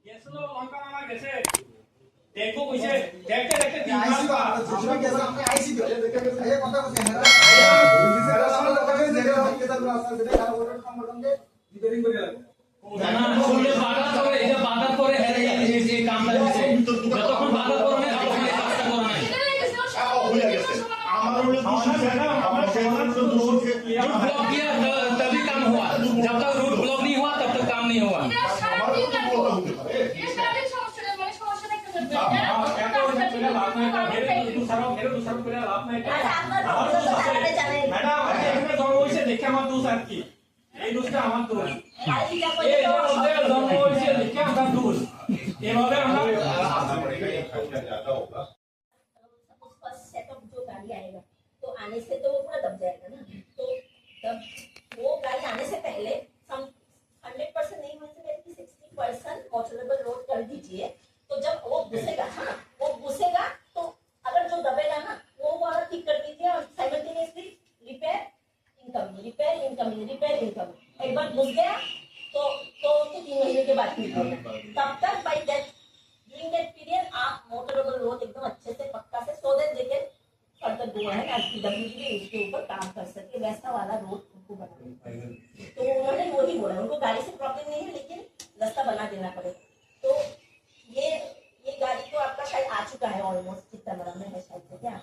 গেছিল লঙ্কা মামা গেছে দেখো কইছে দেখতে দেখতে দিন আইসি মাস তো আমরা গেছে আমরা আইসি তো এই কথা কইছে না স্যার আমরা লোকালে যেটা হচ্ছে তার রাস্তা যেটা খারাপ ওটা সম্পর্কে রিপেয়ারিং করে লাগবে না শুনলে বাধা করে এটা বাধা করে হেরে এই কামটা দিছে যতক্ষণ বাধা করে না ততক্ষণ এই কাজটা করে নাই হয়ে গেছে আমার হলো আমার সেখানে তো দোষ ক্লিয়ার रूट ब्लॉक किया तभी काम हुआ जब तक रूट ब्लॉक नहीं हुआ तब तक काम नहीं हुआ দেখে আমার দোষ আর কি এই দোষটা আমার দোষ এই জন্ম হয়েছে দেখে আমার দোষ এভাবে আমরা सेटअप जो गाड़ी आएगा तो आने से तो वो पूरा दब जाएगा ना तो तब वो गाड़ी आने से पहले 100% नहीं होने से पहले 60% मोटरेबल रोड कर दीजिए तो जब वो घुसेगा हाँ वो घुसेगा तो अगर जो दबेगा ना वो वाला ठीक कर दीजिए और साइमल्टेनियसली रिपेयर इनकमिंग एक बार घुस गया तो 3 महीने के बाद ठीक होगा तब तक by that during that period आप मोटरेबल रोड एकदम अच्छे से पक्का से so that they can further गो है आज पीडब्ल्यूडी भी उसके ऊपर काम कर सके वैसा वाला रोड उनको बनाना तो उन्होंने वही बोला उनको गाड़ी से प्रॉब्लम नहीं है लेकिन रास्ता बना देना पड़ेगा तो ये गाड़ी तो आपका शायद आ चुका है ऑलमोस्ट चित्तमरा में है शायद से क्या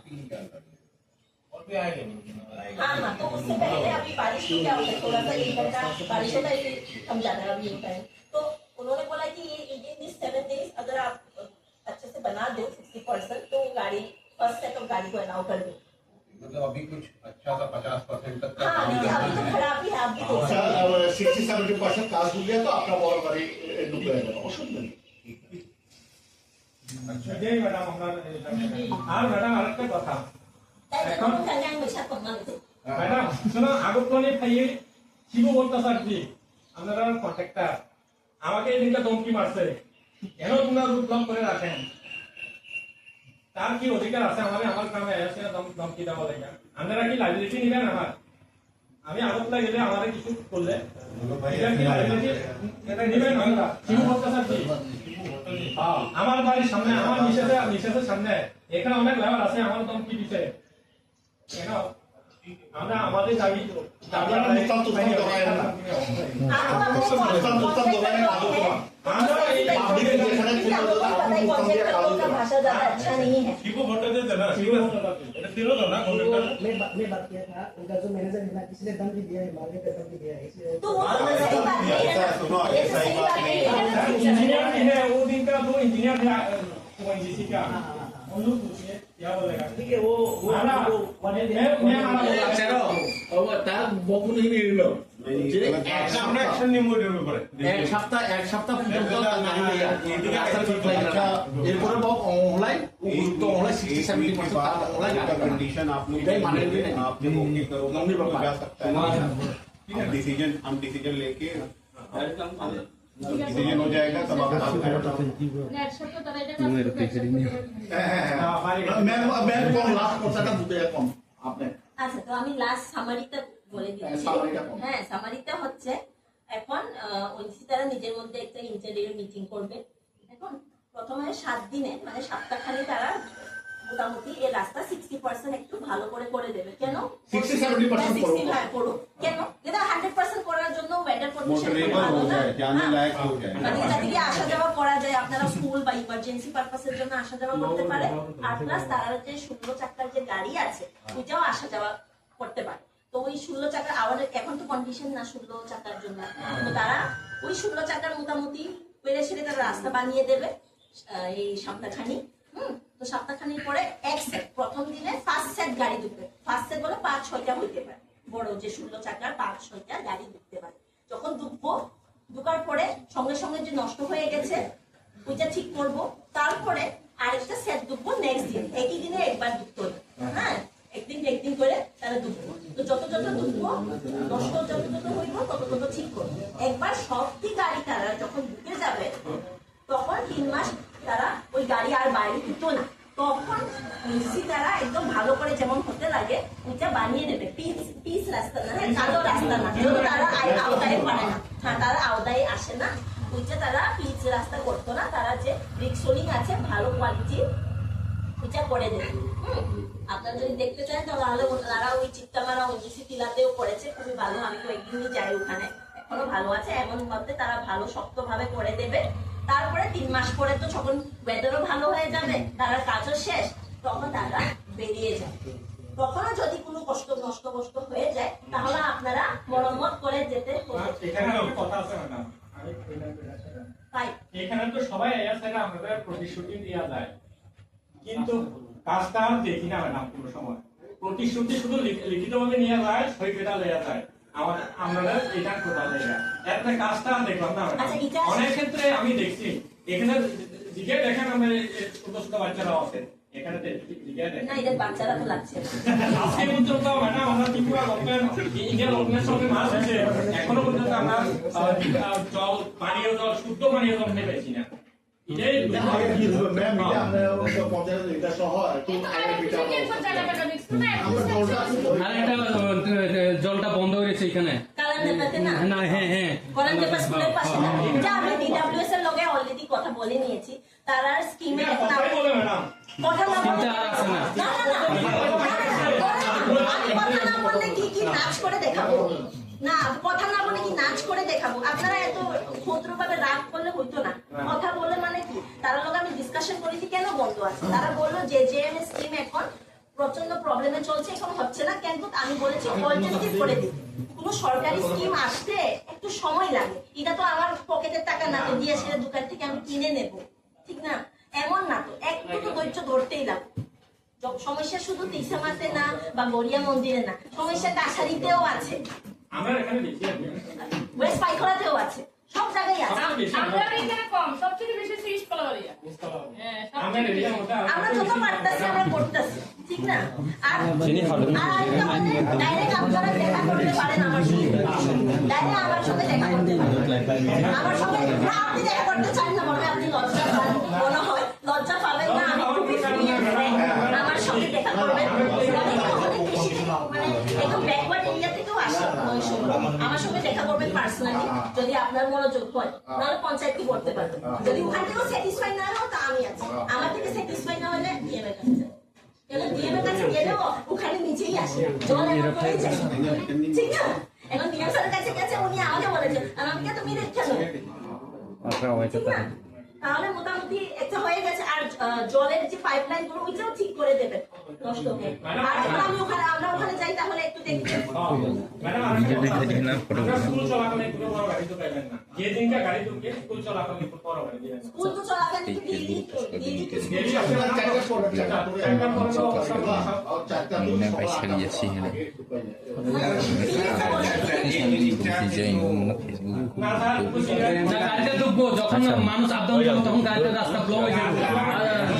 और भी आएंगे हाँ तो उससे पहले अभी बारिश की क्या होता है थोड़ा सा 1 घंटा बारिश होता है इसलिए थम जाता है अभी ये टाइम तो उन्होंने बोला कि ये इन 7 डेज अगर आप अच्छे से बना दो 60% तो गाड़ी फर्स्ट सेट ऑफ गाड़ी को अलाउ कर दो मतलब अभी कुछ अच्छा सा 50% तक हाँ अभी तो खराब ही है आप भी देख सकते हैं। 60-70% কাজ হয়ে তো আপনার বড় গাড়ি ঢুকে যাবে অসুবিধা নেই এটাই ম্যাডাম আমরা আর ম্যাডাম আরেকটা কথা এখন kanyang bisa pembantu ম্যাডাম শুনো আগতনে ভাইয়ে শিব বলতাছ আর কি আপনারা কন্ট্রাক্টর আমাকে এই দিনটা ধমকি মারছে কেন তোমরা রুট ব্লক করে রাখেন তার কি অধিকার আছে আমার কামে এসে ধমকি দেওয়া লাগে আপনারা কি লাইবিলিটি নেবেন আমার আমি আগত লাগলে আমারে কিছু করলে এটা কি লাইবিলিটি এটা নেবেন আমরা শিব বলতাছ আর কি আমার বাড়ির সামনে আমার মিসেসের সামনে এখানে অনেক লেবার আছে আমার ধমকি দিছে কেন আমরা আমাদের দাবি আপনারা মুস্তান তুফান দোকানে না মুস্তান দোকানে না আমরা এই পাবলিক যেখানে भाषा ज्यादा अच्छा नहीं है शिबू भट्ट दे देना शिबू এটা ছিল তো না কন্ট্রাক্টর मैं बात किया था उनका जो मैनेजर है ना इसलिए दम भी दिया है मार्केट का दम भी दिया है इसलिए तो वो तो सही बात नहीं है ना सुनो ये ऐसा ही सही बात बात नहीं नहीं है ना इंजीनियर भी है वो दिन का दो इंजीनियर था ओएनजीसी का उन लोग पूछिए क्या बोलेगा ठीक है वो मैं मारा चलो अब তার বকুনি নিল যে আমরা অ্যাকশন নিব এর ব্যাপারে এক সপ্তাহ পর্যন্ত গাড়ি নেই এদিকে রাস্তা ঠিক লাগে না এরপরে বক অনলাইন তো অনলাইন 60-70% তার অনলাইন कंडीशन आप लोग इधर माने भी नहीं। आप जब ओके करोगे नॉमिनी तो पर जा सकता है हम डिसीजन लेके डिसीजन हो जाएगा तब आप मैं কোন লাস্ট কথাটা বুঝতে এখন আপনি আচ্ছা তো আমি লাস্ট সামারিটা বলে দিচ্ছি সামারিটা কোন? হ্যাঁ সামারিটা হচ্ছে এখন ওইসি তারা নিজের মধ্যে একটা ইন্টারভিউ মিটিং করবে এখন প্রথমে 7 দিনে মানে সপ্তাহখানি তারা মোটামুটি এই রাস্তা 60% একটু ভালো করে দেবে কেন 60-70% করো। হ্যাঁ করো কেন এটা 100% করার জন্য ওয়েদার কন্ডিশন मोटरेबल हो जाए जाने लायक हो जाए মানে যাতে কি আসা যাওয়া করা যায় আপনারা স্কুল বা ইমার্জেন্সি পারপাসের জন্য আসা যাওয়া করতে পারে আর প্লাস তারা যে 16 চাকার যে গাড়ি আছে ওইটাও আসা যাওয়া করতে পারে তো ওই 16 চাকার আমাদের এখন তো কন্ডিশন না 16 চাকার জন্য তো তারা ওই 16 চাকার মোটামুটি পেরে সেরে তারা রাস্তা বানিয়ে দেবে এই সপ্তাহখানি তো সপ্তাহখানির পরে এক সেট প্রথম দিনে ফার্স্ট সেট গাড়ি ঢুকবে ফার্স্ট সেট বলে 5-6টা হইতে পারে বড় যে 16 চাকার 5-6টা গাড়ি ঢুকতে পারে যখন ঢুকবো ঢুকার পরে সঙ্গে সঙ্গে যে নষ্ট হয়ে গেছে ওইটা ঠিক করব তারপরে আরেকটা সেট ঢুকবো নেক্সট দিন একই দিনে একবার ঢুকতে হবে হ্যাঁ একদিন করে তারা ঢুকবো তো যত ঢুকবো নষ্ট যত হইব তত ঠিক করবো একবার সবটি গাড়ি তারা যখন ঢুকে যাবে তখন 3 মাস তারা ওই গাড়ি আর বাইরে ঢুকতো না তখন মিক্সি তারা একদম ভালো করে যেমন হতে লাগে ওইটা বানিয়ে দেবে পিস রাস্তা না কালো রাস্তা না তারা আওতায় পারে না হ্যাঁ তারা আওতায় আসে না ওইটা তারা পিচ রাস্তা করতো না, তারা যে রিক্সোলিং আছে ভালো কোয়ালিটি ওইটা করে দেবে। আপনারা যদি দেখতে চান তাহলে তারা ওই চিত্তামারা ওইসি টিলাতেও করেছে, খুবই ভালো। আমি কয়েকদিনই যাই ওখানে, এখনো ভালো আছে। এমন ভাবে তারা ভালো শক্তভাবে করে দেবে। তারপরে 3 মাস পরে তো যখন ওয়েদারও ভালো হয়ে যাবে, তারা কাজও শেষ, তখন তারা বেরিয়ে যাবে। তখনও যদি কোনো কষ্ট হয়ে যায় তাহলে আপনারা মরম্মত করে যেতে হবে। এখানে একটা কথা আছে ম্যাডাম, তাই এখানে তো সবাই আছে না, আমাদের প্রতিশ্রুতি দেওয়া যায়, কিন্তু কাজটা দেখি না ম্যাডাম। কোনো সময় প্রতিশ্রুতি শুধু লিখিতভাবে নিয়ে যায়, সই পেটা লেয়া যায়, আমরা এটা কোথা লেগা একটা কাজটা দেখলাম না ম্যাডাম। অনেক ক্ষেত্রে আমি দেখছি এখানে দিকে দেখেন আমাদের ছোট ছোট বাচ্চারা আছে এখানে না, এদের বাচ্চারা তো লাগছে আজকে পর্যন্ত ম্যাডাম আমরা ত্রিপুরা গভর্নমেন্ট ইন্ডিয়া গভর্নমেন্টের সঙ্গে মাস হয়েছে, এখনো পর্যন্ত আমরা জল, পানীয় জল, শুদ্ধ পানীয় জল নিয়ে পেয়েছি না। এটাই জলটা বন্ধ হয়েছে এখানে না। হ্যাঁ স্কুলের পাশে যা আমি ডিডব্লিউএস এর লগে অলরেডি কথা বলে নিয়েছি, তারা স্কিমে এখন বলে ম্যাডাম কথা না স্কিমটা আর আছে না। আমি কথা না বললে কি নাচ করে দেখাবো না, কথা না বলে কি নাচ করে দেখাবো? আপনারা এত ক্ষুদ্রভাবে রাগ করলে হইতো না। কথা বলে মানে কি, তারা লোক আমি ডিসকাশন করেছি কেন বন্ধ আছে, তারা বললো যে জেএমএস স্কিম এখন প্রচন্ড প্রবলেমে চলছে, এখন হচ্ছে না, কিন্তু আমি বলেছি অল্টারনেটিভ করে দিই। কোনো সরকারি স্কিম আসতে একটু সময় লাগে, এটা তো আমার পকেটের টাকা না তো দিয়ে সেটা দোকান থেকে আমি কিনে নেব, ঠিক না? এমন না তো, একটু তো ধৈর্য ধরতেই লাগবে। সমস্যা শুধু তিসামাতে না বা গড়িয়া মন্দিরে না, সমস্যা কাছারিতেও আছে, আমরা এখানে দেখি ওয়েস্ট পাইখলাতেও আছে, সব জায়গায় আছে। আমরা যত পারতেছি আমরা করতেছি, ঠিক না? আর ডাইরেক্ট আপনারা দেখা করতে পারেন আমার সঙ্গে, ডাইরেক্ট আমার সঙ্গে দেখা করতে পারেন আমার সঙ্গে। না, আপনি দেখা করতে চান না, মনে হয় আপনি লজ্জা পান, মনে হয় লজ্জা পাবেন না। আমি খুবই ফ্রি, আমার সঙ্গে দেখা করবেন। অনেক বেশি মানে একদম ব্যাকওয়ার্ড এরিয়া থেকেও আসে আমার সঙ্গে দেখা করবেন পার্সোনালি, যদি আপনার মনোযোগ হয়, নাহলে পঞ্চায়েতকে করতে পারবেন। যদি ওখান থেকেও স্যাটিসফাই না হয় তা আমি আছি, আমার থেকে স্যাটিসফাই না হলে ডিএমের কাছে যান। ডিএমের কাছে গেলেও ওখানে নিচেই আসে, জল এমন করে যায়, ঠিক না? এখন ডিএম স্যারের কাছে গেছে, উনি আমাকে বলেছেন, আর আমাকে তুমি দেখছো ঠিক না? তাহলে মোটামুটি একটা হয়ে গেছে। আর জলের যে পাইপলাইন গুলো ওইটাও ঠিক করে দেবেন, নষ্ট হয়ে। আর এখন আমরা ওখানে যাই, তাহলে একটু দেখবেন। স্কুল চলাকালীন কোনো বড় গাড়ি তো পাইবেন না, যে দিনটা গাড়ি ঢুকে স্কুল চলাকালীন একটু বড় গাড়ি দিবেন। স্কুল তো চলাকালীন একটু দিয়ে দিই। গাড়িতে ঢুকবো যখন মানুষ আপ ডাউন করবো, তখন গাড়িতে রাস্তা ব্লক হয়ে যাবে,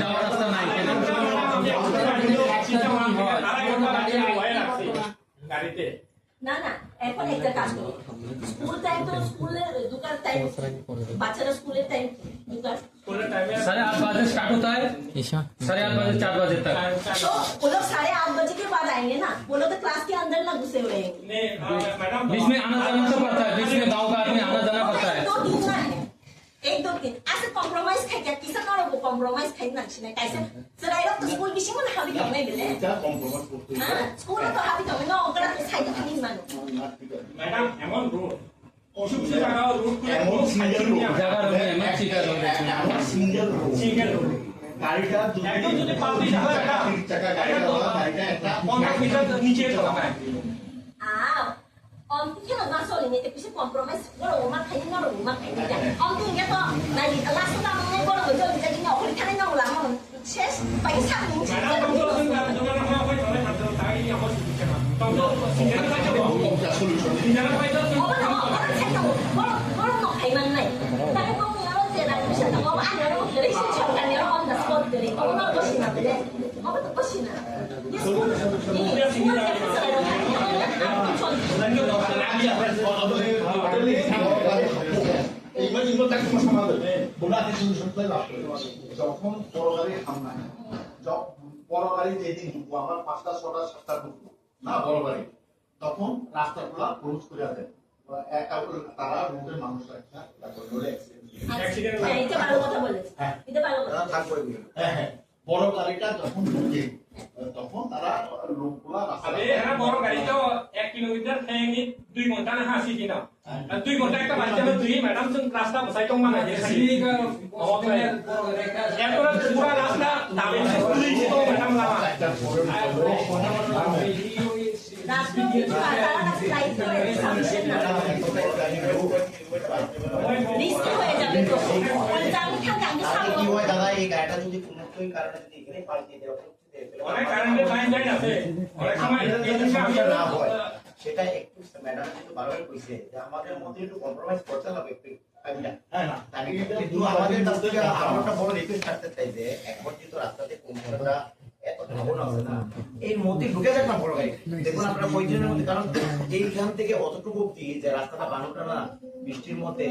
যাওয়ার রাস্তা নাই। গাড়িতে না না, এখন একটা কাজ করো, স্কুল টাইম তো স্কুলের দুটার টাইম, বাচ্চারা স্কুলের টাইম দুটার, स्कूल टाइम 8:30 बजे स्टार्ट होता है, 8:30 बजे 4 बजे तक। तो वो लोग 8:30 बजे के बाद आएंगे ना, वो लोग तो क्लास के अंदर ना घुसे हुए हैं। मैडम बीच में आना जाना तो पड़ता है, बीच में गाँव का आदमी आना जाना पड़ता है। 1-2 दिन ना है, 1-2 दिन ऐसे कॉम्प्रोमाइज खाई क्या किसी ना वो कॉम्प्रोमाइज खाई ना अच्छी नहीं कैसे सर आई तो स्कूल भी शिमन हावी तो नहीं मिले हां स्कूल तो हावी तो ना ओकरा तो खाई तो नहीं मानो मैडम एमन रोड অসুখ জায়গা রোড করে এমন সিঙ্গেল রোড জায়গা রোড এমন চিকা রোড এমন সিঙ্গেল রোড গাড়িটা একদম যদি পাবলিক চাকা গাড়িটা একটা 15 মিটার নিচে চলায় Om tu kena masuk ni, tapi si kompromis. Kalau rumah kain ni, kalau rumah kain ni, om tu ingat tak? Nanti langsung tak mengenai kalau betul kita ni orang kan ni orang lama, ses pagi satu ni. Madam हम लोग दुकान में कोई चले खाते हो ताकि ये हमारे पीछे ना तो हम लोग सिंगल पे चलो সলিউশন सिंगल पे तो Orang saya tahu, orang nak kain mana? Tapi kau punya orang saya nak bisa tahu apa ada orang dari sini cakap ni orang dah spot dari, orang nak kau sini apa deh? Apa tu kau sini? Ni school, ni school yang kita ada kan? Aku contoh. যখন বড় গাড়ি সামনে বড় গাড়ি যেদিন ঢুকবো আমার 5টা 6টা 7টা ঢুকবো না বড় গাড়ি তখন রাস্তাগুলা ক্লোজ করে দেয় তারা রোডের মানুষ একটা তারপর রোডে আচ্ছা, হ্যাঁ, এটা ভালো কথা বলেছে। এটা ভালো কথা। থাকবো এগুলো। হ্যাঁ বড় গাড়িটা যখন ঢুকে তখন তারা লোকগুলা আরে হ্যাঁ বড় গাড়ি তো 1 কিলোমিটার থেকে 2 ঘন্টা না হাসি কিনা 2 ঘন্টা একটা বাচ্চা হলো 2 ম্যাডাম sun রাস্তা বসাই তো মানে এরপরে পুরো রাস্তা দাবি পুলিশ তো ম্যাডাম লামা রাস্তা কিছু আলাদা ফ্লাইট করে সামনে না রিস্ক হয়ে যাবে তো জানি থাকে আমি তাহলে কি সামনে হয় দাদা, এই গাড়িটা যদি কোনো কোনো কারণে যদি এখানে পাল্টে দেওয়া হয়, অনেক কারেন্টের লাইন যাই আছে অনেক সময় এই জিনিসটা আমি না হয়, সেটা একটু ম্যাডাম কিন্তু বারবার কইছে যে আমাদের মধ্যে একটু কম্প্রোমাইজ করতে হবে একটু টাইমটা। হ্যাঁ না কিন্তু আমাদের কাছ থেকে আমরা একটা বড় রিকোয়েস্ট করতে চাই যে এখন যেহেতু রাস্তাতে কমফোর্টটা এত ভাবনা আছে না, এর মধ্যে ঢুকে যাক না বড় গাড়ি। দেখুন আপনারা কয়েকজনের মধ্যে, কারণ এইখান থেকে অতটুকু অব্দি যে রাস্তাটা বানানোটা না বৃষ্টির মধ্যে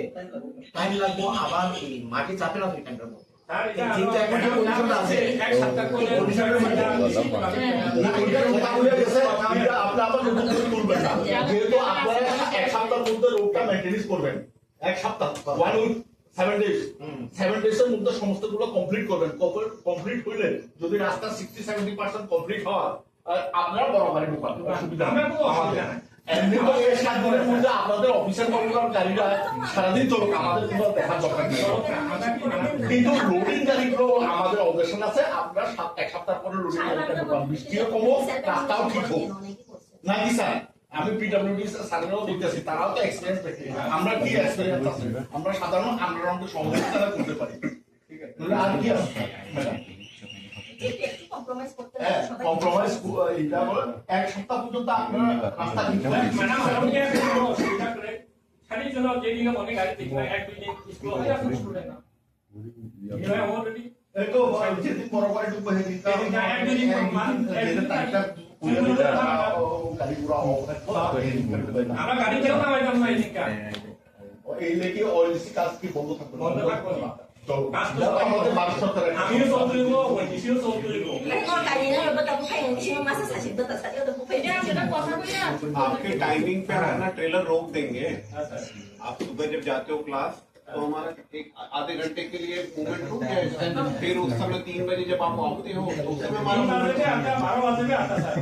টাইম লাগবে, আবার এই মাটি চাপে না ওই টাইমটার মধ্যে। যেহেতু এখন যে কন্ডিশনটা আছে, এক সপ্তাহ করে কন্ডিশনের মধ্যে না ওইটার কথা বলে গেছে, এটা আপনি আবার নতুন করে তুলবেন না। যেহেতু আপনারা এক সপ্তাহের মধ্যে রোডটা মেইনটেনেন্স করবেন, এক সপ্তাহ 1 উইক 7 ডেজ 7 ডেজের মধ্যে সমস্তগুলো কমপ্লিট করবেন। কমপ্লিট হইলে যদি রাস্তা 60-70% কমপ্লিট হয় আপনারা বড় গাড়ি ঢুকান, অসুবিধা আমরা কোনো অসুবিধা নাই। এমনি তো এই 7 দিনের মধ্যে আপনাদের অফিসের কর্মীরা গাড়িটা সারাদিন চলুক, আমাদের কোনো দেখার দরকার নেই। কিন্তু লোডিং গাড়িগুলো আমাদের অবজেকশন আছে, আপনারা এক সপ্তাহ পরে লোডিং গাড়িটা ঢুকান, বৃষ্টিও কমো, রাস্তাও ঠিক হোক নাকি স্যার। আমি পিডব্লিউডি স্যারেরাও দেখতেছি, তারাও তো এক্সপিরিয়েন্স দেখি, আমরা কি এক্সপিরিয়েন্স আছে, আমরা সাধারণ আন্দোলনকে সহযোগিতা করতে পারি, ঠিক আছে? আর কি আছে ম্যাডাম? একটু কম্প্রোমাইজ করতে হ্যাঁ হবে সবাই কম্প্রোমাইজ এটা বলে এক সপ্তাহ পর্যন্ত আপনারা রাস্তা ঠিক করে ম্যাডাম আমাকে কোনো অসুবিধা করে খালি জন্য যেদিন অনেক গাড়ি দেখি না 1-2 দিন স্কুল হয় আপনি স্টুডেন্ট না you know already এই তো যেদিন বড় গাড়ি ঢুকবে সেদিন একদিন তারিখটা গাড়ি পুরা আমরা গাড়ি কেউ নামাইতাম না এদিনকা এই লেগে ওএলসি কাজ কি বন্ধ থাকবে বন্ধ থাকবে না। চলো কাজ তো আমাদের ভারত সরকারের আমিও চলতে দিব ওইটিও চলতে দিব কোনো গাড়ি না হবে তো ভাই নিশ্চয় মাসে সাথে দতা সাথে তো ভাই এটা কথা বলি না आपके टाइमिंग पे है ना ट्रेलर रोक देंगे। आप सुबह जब जाते हो क्लास तो हमारा एक आधे घंटे के लिए मूवमेंट रुक जाएगा, फिर उस समय 3 बजे जब आप आते हो तो उस समय 3 हमारा बजे आता 12 बजे भी आता सर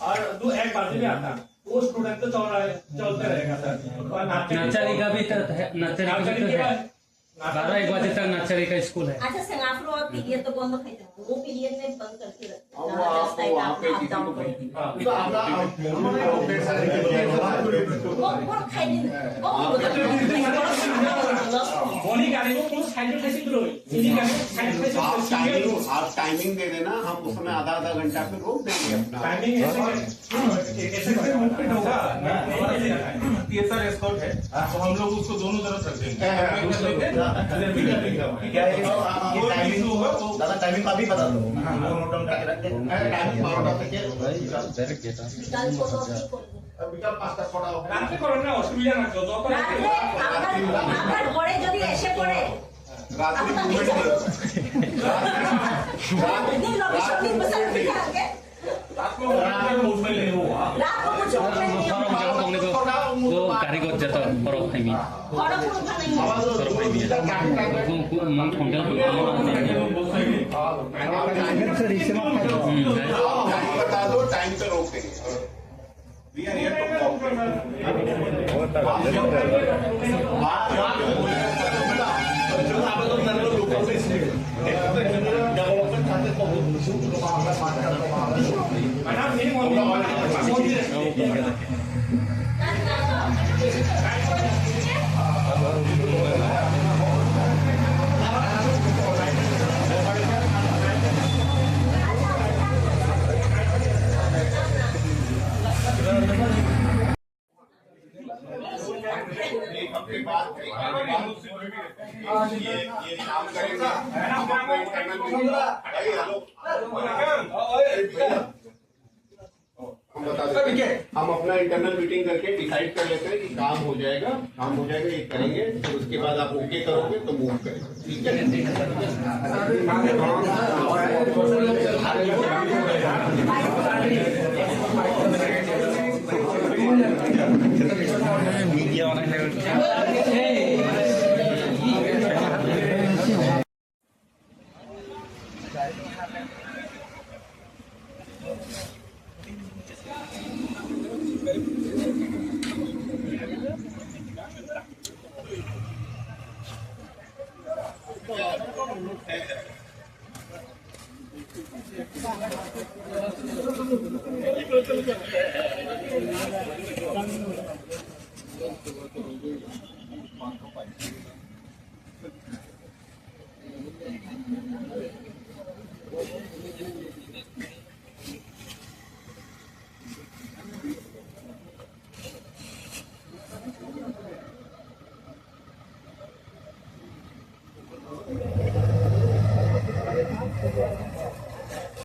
और 1 बजे भी आता वो स्टूडेंट तो चलते रहेगा सर और नर्सरी का भी तो है, नर्सरी का भी तो है 12-1 बजे तक नर्सरी का स्कूल है। अच्छा संग आप लोग पीरियड तो बंद कर दो, वो पीरियड में बंद करके रखते अब वहाँ पे किसी को কিন্তু আমরা वो खाई दिन वो बोली गाड़ी को कुछ साइड में कैसे करो सीधी गाड़ी साइड में आप टाइमिंग दे देना, हम उस समय आधा घंटा फिर रोक देंगे अपना। टाइमिंग ऐसे मूवमेंट होगा टीएसआर एस्कॉर्ट है तो हम लोग उसको दोनों तरफ रख देंगे টাইমিং होगा वो दादा टाइमिंग का भी बता दो, वो नोट डाउन करके रख दे। টাইমিং 12টা থেকে निकाल को तो ठीक कर दो বিকাল 5টা 6টা হবে। রাতে করো না অসুবিধা না যত রাতে আপনার ঘরে যদি এসে পড়ে रात्रि मूवमेंट दिन लोकेशन भी बता दिया आगे रात को मूवमेंट ले लो रात को कुछ नहीं फॉर्म जाओ तुमने को कारीगर जाता फॉर्म है मी और पूरा नहीं আমাদের मन ठंडा बता दो, टाइम पे रोक देंगे। We are here to madam मेरी मॉर्निंग एक हफ्ते बाद ये काम करेगा। हम बता देते हैं, हम अपना इंटरनल मीटिंग करके डिसाइड कर लेते हैं कि काम हो जाएगा ये करेंगे, फिर उसके बाद आप ओके करोगे तो मूव करेंगे, ठीक है?